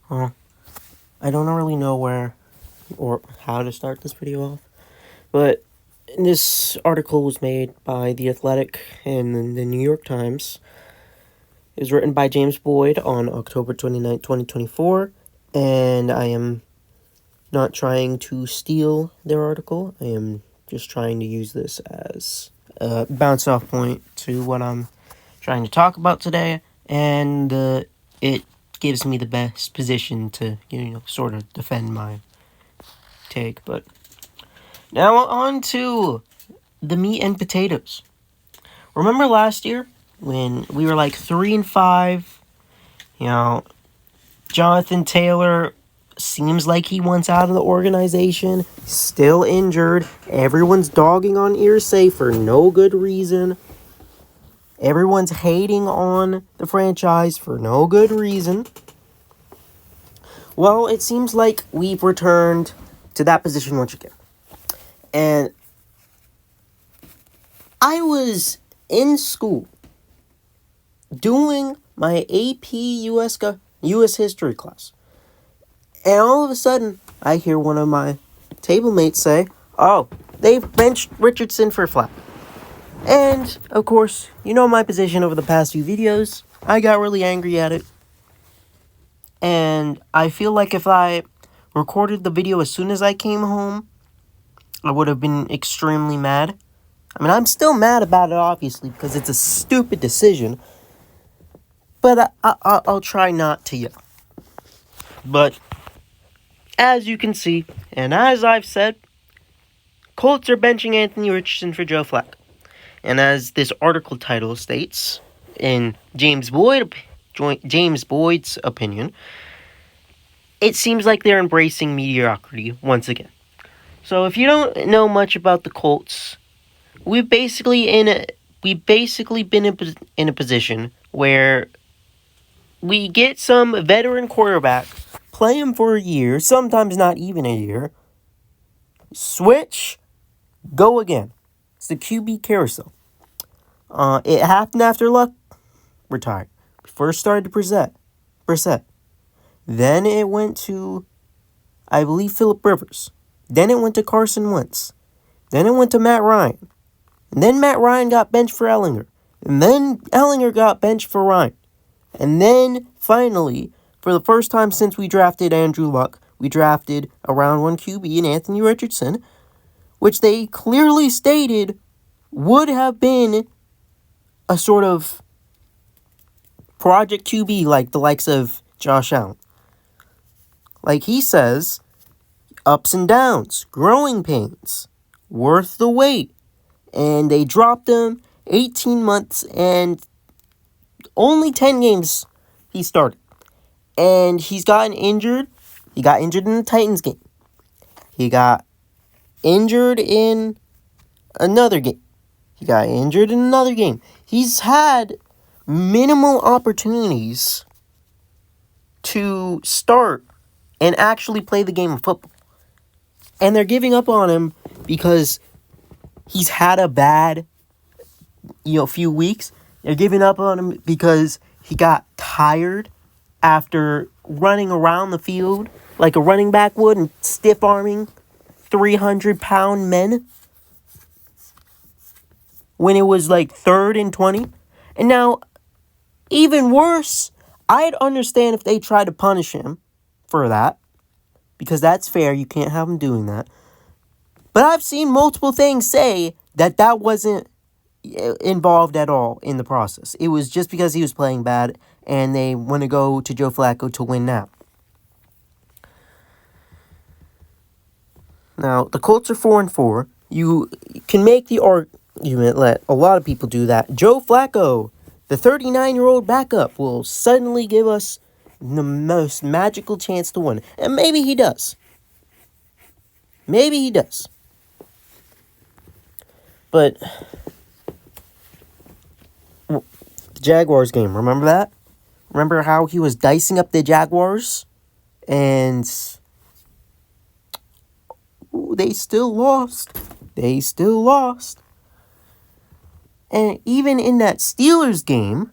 Well, I don't really know where or how to start this video off, but this article was made by The Athletic and the New York Times. It was written by James Boyd on October 29th, 2024, and I am not trying to steal their article. I am just trying to use this as a bounce off point to what I'm trying to talk about today, and it gives me the best position to, sort of defend my take. But now on to the meat and potatoes. Remember last year when we were like 3-5? Jonathan Taylor seems like he wants out of the organization. Still injured. Everyone's dogging on Irsay for no good reason. Everyone's hating on the franchise for no good reason. Well, it seems like we've returned to that position once again. And I was in school doing my AP US history class. And all of a sudden, I hear one of my table mates say, "Oh, they've benched Richardson for Flacco." And, of course, you know my position over the past few videos. I got really angry at it. And I feel like if I recorded the video as soon as I came home, I would have been extremely mad. I mean, I'm still mad about it, obviously, because it's a stupid decision. But I'll try not to yell. But, as you can see, and as I've said, Colts are benching Anthony Richardson for Joe Flacco. And as this article title states, in James Boyd's opinion, it seems like they're embracing mediocrity once again. So if you don't know much about the Colts, we've basically been in a position where we get some veteran quarterback, play him for a year, sometimes not even a year, switch, go again. It's the QB carousel. It happened after Luck retired. First started to Brissett. Then it went to, I believe, Phillip Rivers. Then it went to Carson Wentz. Then it went to Matt Ryan. And then Matt Ryan got benched for Ellinger. And then Ellinger got benched for Ryan. And then, finally, for the first time since we drafted Andrew Luck, we drafted a round 1 QB in Anthony Richardson, which they clearly stated would have been a sort of project QB like the likes of Josh Allen. Like he says, ups and downs, growing pains, worth the wait. And they dropped him 18 months and only 10 games he started. And he's gotten injured. He got injured in the Titans game. He got injured in another game. He got injured in another game. He's had minimal opportunities to start and actually play the game of football. And they're giving up on him because he's had a bad, few weeks. They're giving up on him because he got tired after running around the field like a running back would and stiff-arming 300-pound men when it was like 3rd and 20. And now, even worse, I'd understand if they tried to punish him for that, because that's fair. You can't have him doing that. But I've seen multiple things say that wasn't involved at all in the process. It was just because he was playing bad, and they want to go to Joe Flacco to win now. Now, the Colts are 4-4. You can make the argument, let a lot of people do that. Joe Flacco, the 39-year-old backup, will suddenly give us the most magical chance to win. And maybe he does. Maybe he does. But the Jaguars game, remember that? Remember how he was dicing up the Jaguars? And they still lost. And even in that Steelers game,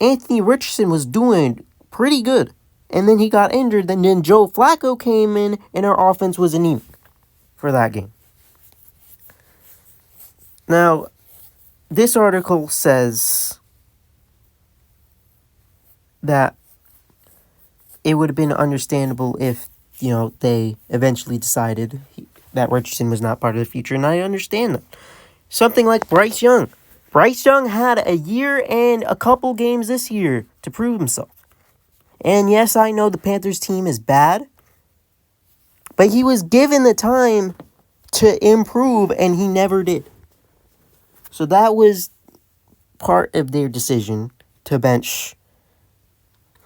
Anthony Richardson was doing pretty good. And then he got injured. Then Joe Flacco came in, and our offense was anemic for that game. Now, this article says that it would have been understandable if, they eventually decided that Richardson was not part of the future, and I understand that. Something like Bryce Young. Bryce Young had a year and a couple games this year to prove himself. And yes, I know the Panthers team is bad, but he was given the time to improve, and he never did. So that was part of their decision to bench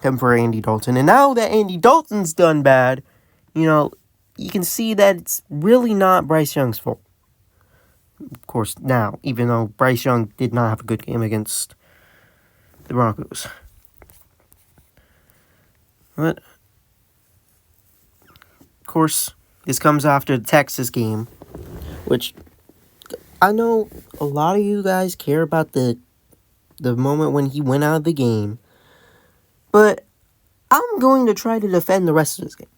him for Andy Dalton. And now that Andy Dalton's done bad, you can see that it's really not Bryce Young's fault. Of course, now, even though Bryce Young did not have a good game against the Broncos. But, of course, this comes after the Texas game, which I know a lot of you guys care about the moment when he went out of the game, but I'm going to try to defend the rest of this game.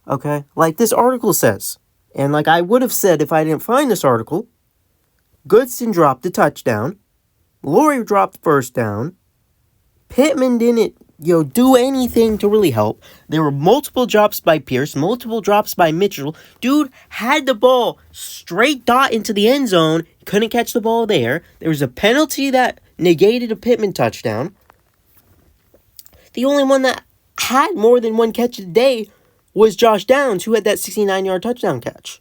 Okay? Like this article says, and like I would have said if I didn't find this article, Goodson dropped a touchdown, Laurie dropped first down, Pittman didn't, do anything to really help. There were multiple drops by Pierce, multiple drops by Mitchell. Dude had the ball straight dot into the end zone, couldn't catch the ball there. There was a penalty that negated a Pittman touchdown. The only one that had more than one catch a day was Josh Downs, who had that 69-yard touchdown catch.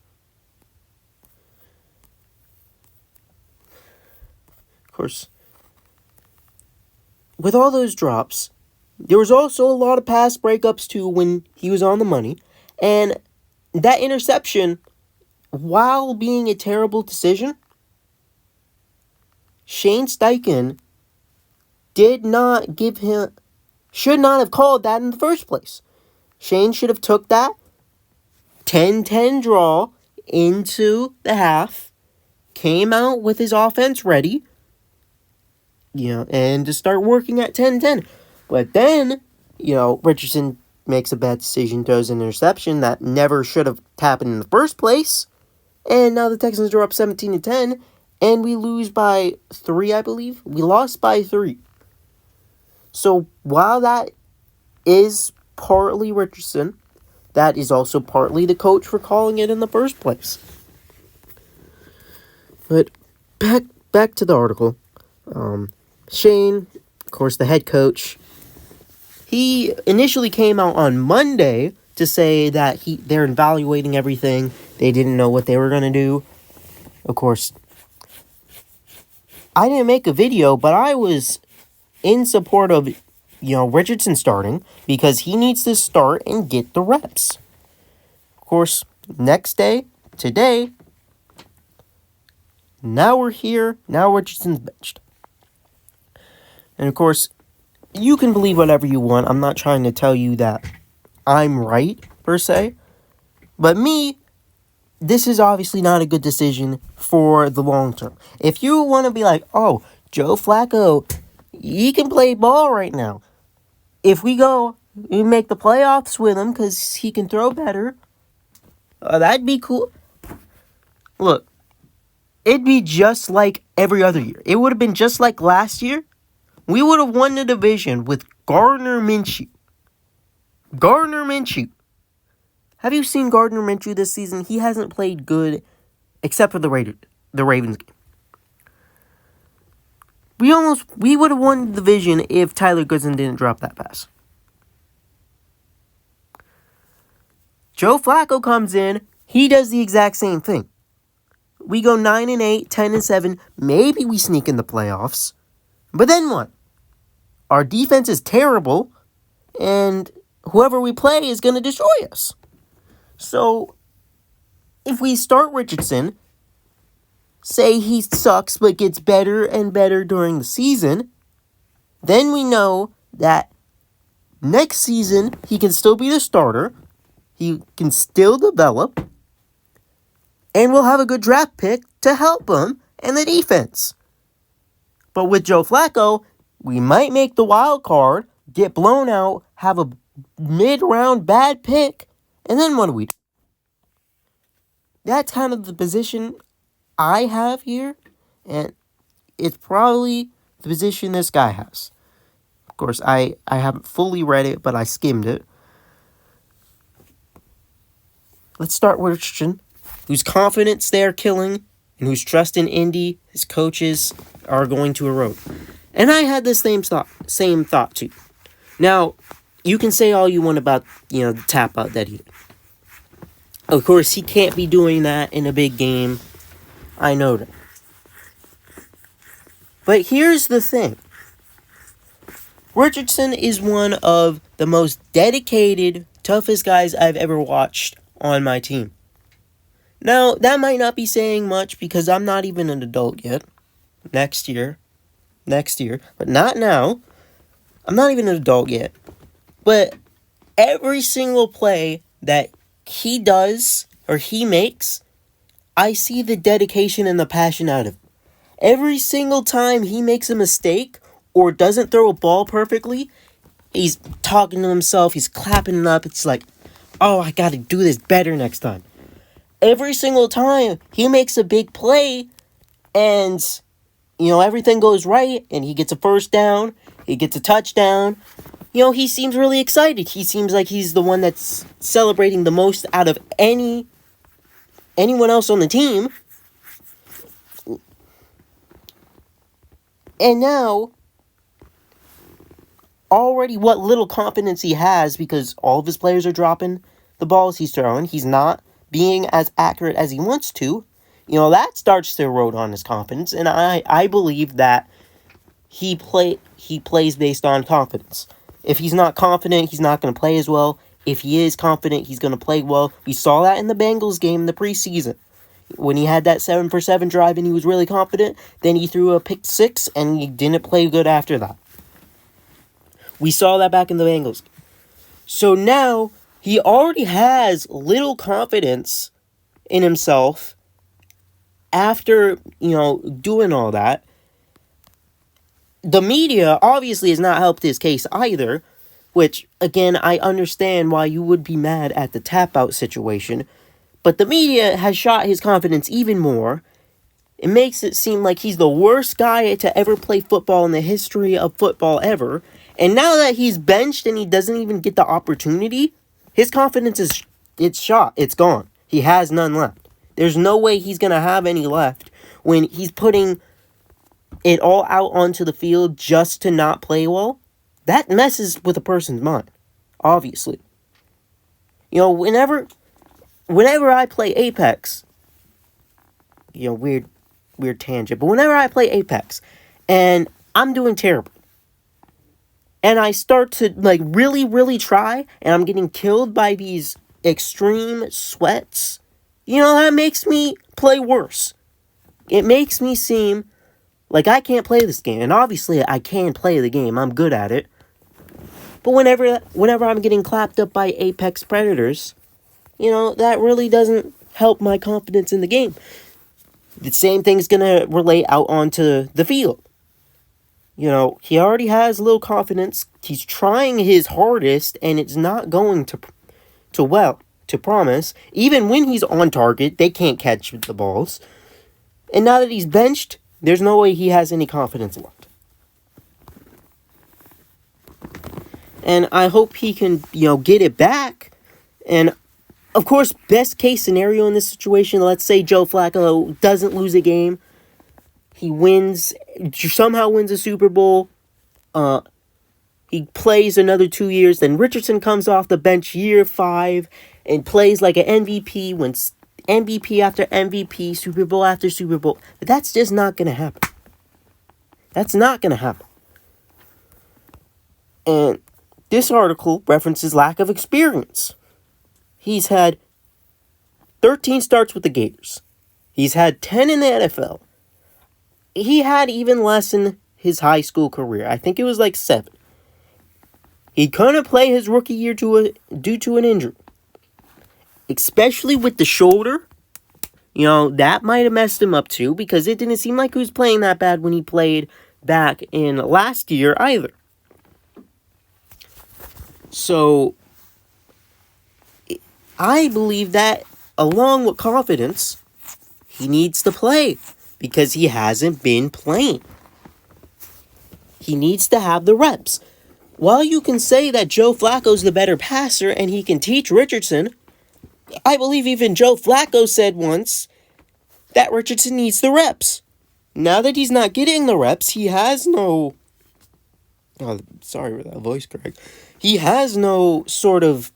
Of course, with all those drops, there was also a lot of pass breakups too when he was on the money. And that interception, while being a terrible decision, Shane Steichen should not have called that in the first place. Shane should have took that 10-10 draw into the half, came out with his offense ready, and to start working at 10-10. But then, Richardson makes a bad decision, throws an interception that never should have happened in the first place. And now the Texans are up 17-10, and we lose by 3, I believe. We lost by 3. So while that is partly Richardson, that is also partly the coach for calling it in the first place. But back to the article. Shane, of course, the head coach, he initially came out on Monday to say that they're evaluating everything. They didn't know what they were going to do. Of course, I didn't make a video, but I was in support of, Richardson starting because he needs to start and get the reps. Of course, next day, today, now we're here. Now Richardson's benched. And of course, you can believe whatever you want. I'm not trying to tell you that I'm right, per se. But this is obviously not a good decision for the long term. If you want to be like, oh, Joe Flacco, he can play ball right now. If we make the playoffs with him because he can throw better, that'd be cool. Look, it'd be just like every other year. It would have been just like last year. We would have won the division with Gardner Minshew. Have you seen Gardner Minshew this season? He hasn't played good except for the Ravens game. We would have won the division if Tyler Goodson didn't drop that pass. Joe Flacco comes in. He does the exact same thing. We go 9-8, 10-7. Maybe we sneak in the playoffs. But then what? Our defense is terrible, and whoever we play is going to destroy us. So, if we start Richardson, say he sucks but gets better and better during the season, then we know that next season he can still be the starter, he can still develop, and we'll have a good draft pick to help him and the defense. But with Joe Flacco, we might make the wild card, get blown out, have a mid-round bad pick, and then what do we do? That's kind of the position I have here, and it's probably the position this guy has. Of course, I haven't fully read it, but I skimmed it. Let's start with Richardson, whose confidence they are killing, and whose trust in Indy, his coaches, are going to erode. And I had the same thought too. Now, you can say all you want about, the tap out that he did. Of course, he can't be doing that in a big game. I know that. But here's the thing. Richardson is one of the most dedicated, toughest guys I've ever watched on my team. Now, that might not be saying much because I'm not even an adult yet. Next year, but not now. I'm not even an adult yet. But every single play that he does or he makes, I see the dedication and the passion out of him. Every single time he makes a mistake or doesn't throw a ball perfectly, he's talking to himself, he's clapping it up. It's like, oh, I got to do this better next time. Every single time he makes a big play and, everything goes right and he gets a first down, he gets a touchdown, he seems really excited. He seems like he's the one that's celebrating the most out of anyone else on the team. And now, already what little confidence he has, because all of his players are dropping the balls he's throwing, he's not being as accurate as he wants to, that starts to erode on his confidence. And I believe that he plays based on confidence. If he's not confident, he's not going to play as well. If he is confident, he's going to play well. We saw that in the Bengals game in the preseason. When he had that 7-for-7 drive and he was really confident, then he threw a pick 6 and he didn't play good after that. We saw that back in the Bengals. So now he already has little confidence in himself after, doing all that. The media obviously has not helped his case either, which, again, I understand why you would be mad at the tap-out situation. But the media has shot his confidence even more. It makes it seem like he's the worst guy to ever play football in the history of football ever. And now that he's benched and he doesn't even get the opportunity, his confidence it's shot. It's gone. He has none left. There's no way he's going to have any left when he's putting it all out onto the field just to not play well. That messes with a person's mind, obviously. Whenever I play Apex, weird tangent, but whenever I play Apex and I'm doing terrible and I start to really, really try and I'm getting killed by these extreme sweats, that makes me play worse. It makes me seem like I can't play this game. And obviously I can play the game. I'm good at it. But whenever I'm getting clapped up by Apex predators, that really doesn't help my confidence in the game. The same thing's going to relate out onto the field. He already has little confidence. He's trying his hardest, and it's not going to promise. Even when he's on target, they can't catch the balls. And now that he's benched, there's no way he has any confidence left. And I hope he can, get it back. And of course, best case scenario in this situation, let's say Joe Flacco doesn't lose a game. He somehow wins a Super Bowl. He plays another 2 years. Then Richardson comes off the bench year 5 and plays like an MVP, wins MVP after MVP, Super Bowl after Super Bowl. But that's just not going to happen. That's not going to happen. And this article references lack of experience. He's had 13 starts with the Gators. He's had 10 in the NFL. He had even less in his high school career. I think it was 7. He couldn't play his rookie year due to an injury. Especially with the shoulder. That might have messed him up too, because it didn't seem like he was playing that bad when he played back in last year either. So I believe that, along with confidence, he needs to play because he hasn't been playing. He needs to have the reps. While you can say that Joe Flacco's the better passer and he can teach Richardson, I believe even Joe Flacco said once that Richardson needs the reps. Now that he's not getting the reps, he has no... Oh, sorry for that voice crack. He has no sort of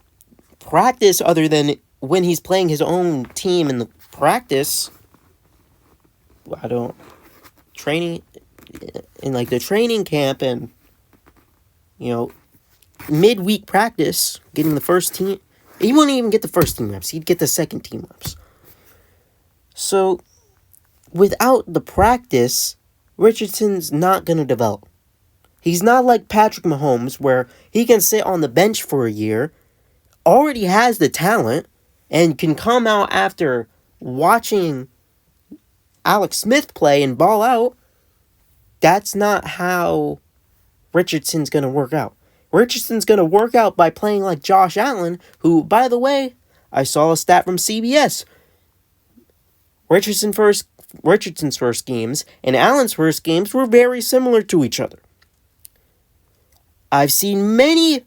practice other than when he's playing his own team in the practice. Training in like the training camp and, midweek practice, getting the first team. He wouldn't even get the first team reps. He'd get the second team reps. So, without the practice, Richardson's not going to develop. He's not like Patrick Mahomes, where he can sit on the bench for a year, already has the talent, and can come out after watching Alex Smith play and ball out. That's not how Richardson's going to work out. Richardson's going to work out by playing like Josh Allen, who, by the way, I saw a stat from CBS. Richardson's first games and Allen's first games were very similar to each other. I've seen many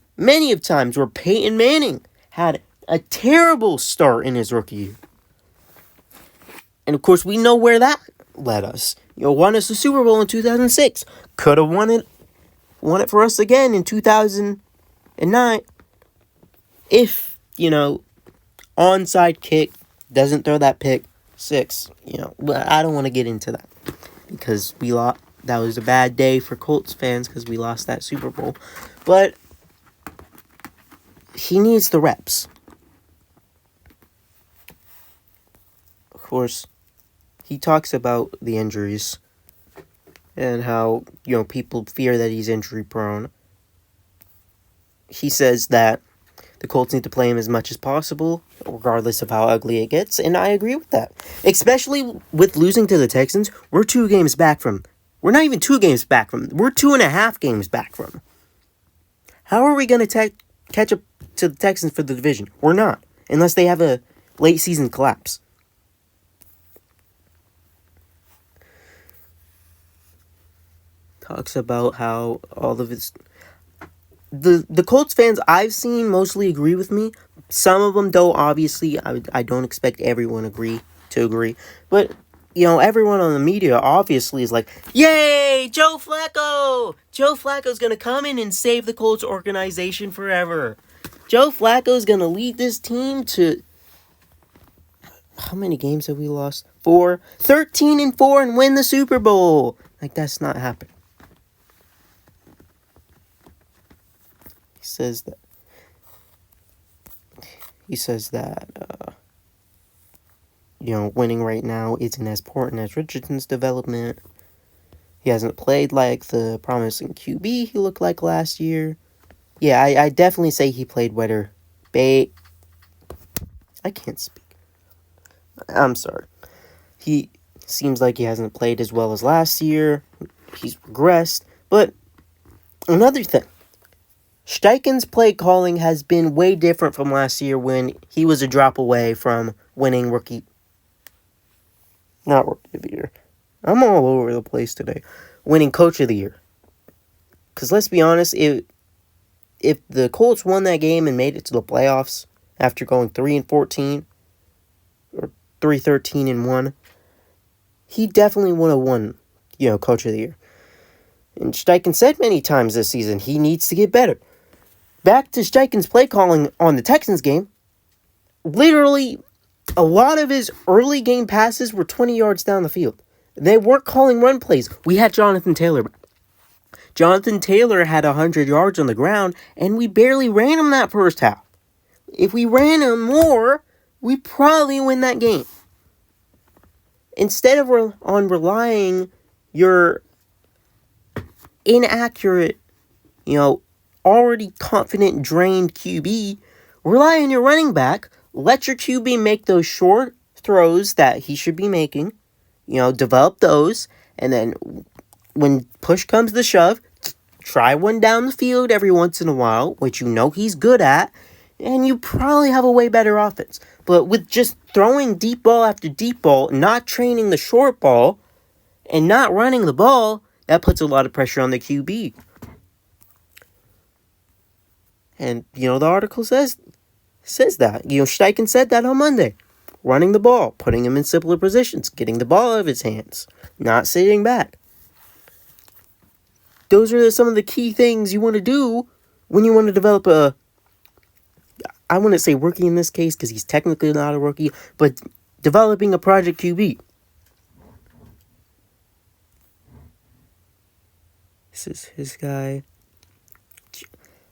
of times where Peyton Manning had a terrible start in his rookie year. And of course, we know where that led us. Won us the Super Bowl in 2006. Could have won it for us again in 2009. If, onside kick doesn't throw that pick six. I don't want to get into that because we lost. That was a bad day for Colts fans because we lost that Super Bowl. But he needs the reps. Of course, he talks about the injuries and how, people fear that he's injury prone. He says that the Colts need to play him as much as possible, regardless of how ugly it gets, and I agree with that. Especially with losing to the Texans, we're 2 games back from... We're not even 2 games back from... We're 2.5 games back from. How are we going to catch up to the Texans for the division? We're not, unless they have a late season collapse. Talks about how all of his... The Colts fans I've seen mostly agree with me. Some of them, though, obviously, I don't expect everyone to agree. But, everyone on the media obviously is like, yay, Joe Flacco! Joe Flacco's going to come in and save the Colts organization forever. Joe Flacco's going to lead this team to... How many games have we lost? 4. 13-4 and win the Super Bowl. Like, that's not happening. He says that winning right now isn't as important as Richardson's development. He hasn't played like the promising QB he looked like last year. Yeah, I definitely say he played better. I can't speak. I'm sorry. He seems like he hasn't played as well as last year. He's regressed. But another thing. Steichen's play calling has been way different from last year when he was a drop away from winning not Rookie of the Year. I'm all over the place today. Winning Coach of the Year. Because let's be honest, if the Colts won that game and made it to the playoffs after going 3-14 or 3-13-1, he definitely would have won, Coach of the Year. And Steichen said many times this season he needs to get better. Back to Steichen's play calling on the Texans game. Literally, a lot of his early game passes were 20 yards down the field. They weren't calling run plays. We had Jonathan Taylor back. Jonathan Taylor had 100 yards on the ground, and we barely ran him that first half. If we ran him more, we'd probably win that game. Instead of relying your inaccurate, already confident, drained QB, rely on your running back. Let your QB make those short throws that he should be making. Develop those. And then when push comes to shove, Try one down the field every once in a while, which you know he's good at, and you probably have a way better offense. But with just throwing deep ball after deep ball, not training the short ball, and not running the ball, that puts a lot of pressure on the QB. And, the article says that. Steichen said that on Monday. Running the ball, putting him in simpler positions, getting the ball out of his hands, not sitting back. Those are some of the key things you want to do when you want to develop I wouldn't say rookie in this case because he's technically not a rookie, but developing a project QB. This is his guy.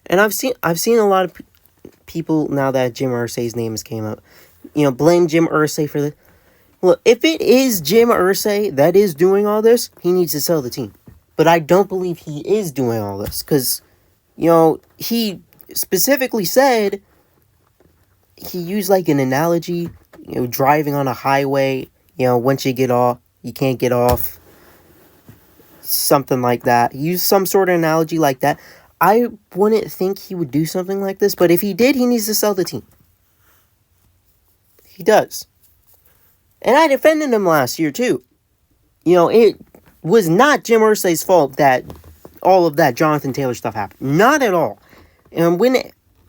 And I've seen a lot of people, now that Jim Irsay's name has came up, blame Jim Irsay for this. Look, if it is Jim Irsay that is doing all this, he needs to sell the team. But I don't believe he is doing all this because, he specifically said, he used like an analogy, driving on a highway, once you get off, you can't get off. Something like that. He used some sort of analogy like that. I wouldn't think he would do something like this, but if he did, he needs to sell the team. He does. And I defended him last year, too. It was not Jim Irsay's fault that all of that Jonathan Taylor stuff happened. Not at all. And when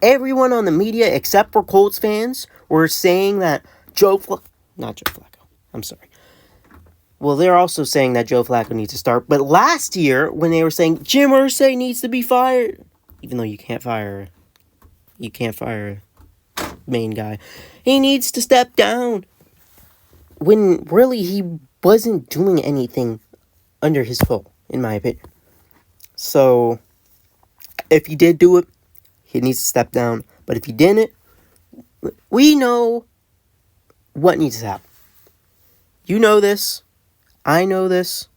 everyone on the media, except for Colts fans, were saying that not Joe Flacco, I'm sorry. Well, they're also saying that Joe Flacco needs to start. But last year, when they were saying Jim Irsay needs to be fired, even though you can't fire main guy, he needs to step down. When really he wasn't doing anything under his fault, in my opinion. So, if he did do it, he needs to step down. But if he didn't, we know what needs to happen. You know this. I know this.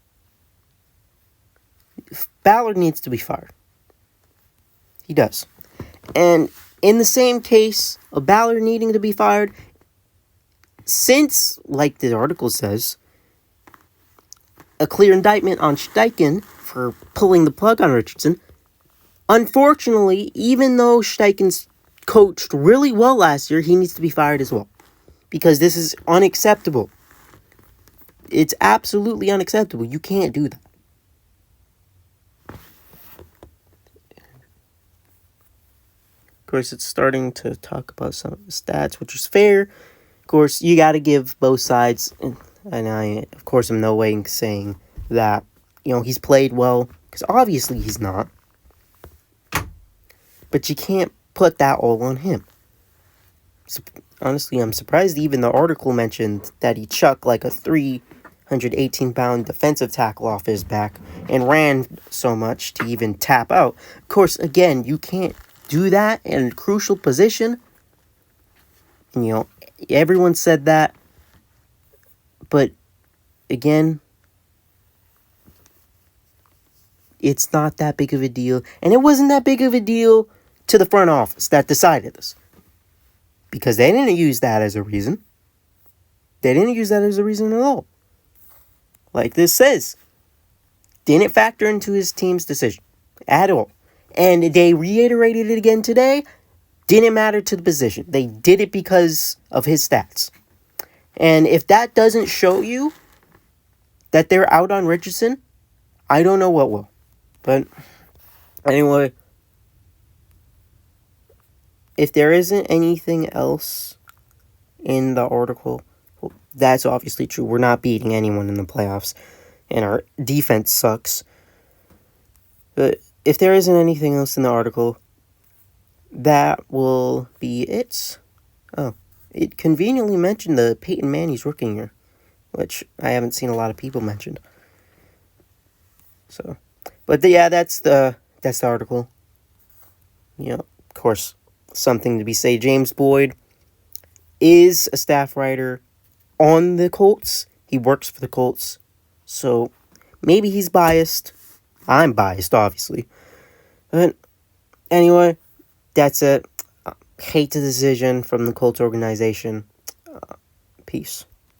Ballard needs to be fired. He does. And in the same case of Ballard needing to be fired, since, like the article says, a clear indictment on Steichen for pulling the plug on Richardson, unfortunately, even though Steichen's coached really well last year, he needs to be fired as well. Because this is unacceptable. It's absolutely unacceptable. You can't do that. Of course, it's starting to talk about some of the stats, which is fair. Of course, you got to give both sides. And I, of course, am no way saying that, he's played well. Because obviously he's not. But you can't put that all on him. So, honestly, I'm surprised even the article mentioned that he chucked like a 318-pound defensive tackle off his back and ran so much to even tap out. Of course, again, you can't do that in a crucial position. And, everyone said that. But, again, it's not that big of a deal. And it wasn't that big of a deal to the front office that decided this. Because they didn't use that as a reason. They didn't use that as a reason at all. Like this says, didn't factor into his team's decision at all. And they reiterated it again today. Didn't matter to the position. They did it because of his stats. And if that doesn't show you that they're out on Richardson, I don't know what will. But anyway, if there isn't anything else in the article, well, that's obviously true. We're not beating anyone in the playoffs, and our defense sucks. But if there isn't anything else in the article, that will be it. Oh, it conveniently mentioned the Peyton Manning's rookie year, which I haven't seen a lot of people mention. So, but that's the article. Of course, something to be said. James Boyd is a staff writer on the Colts. He works for the Colts. So, maybe he's biased. I'm biased, obviously. But, anyway, that's it. Hate the decision from the Colts organization. Peace.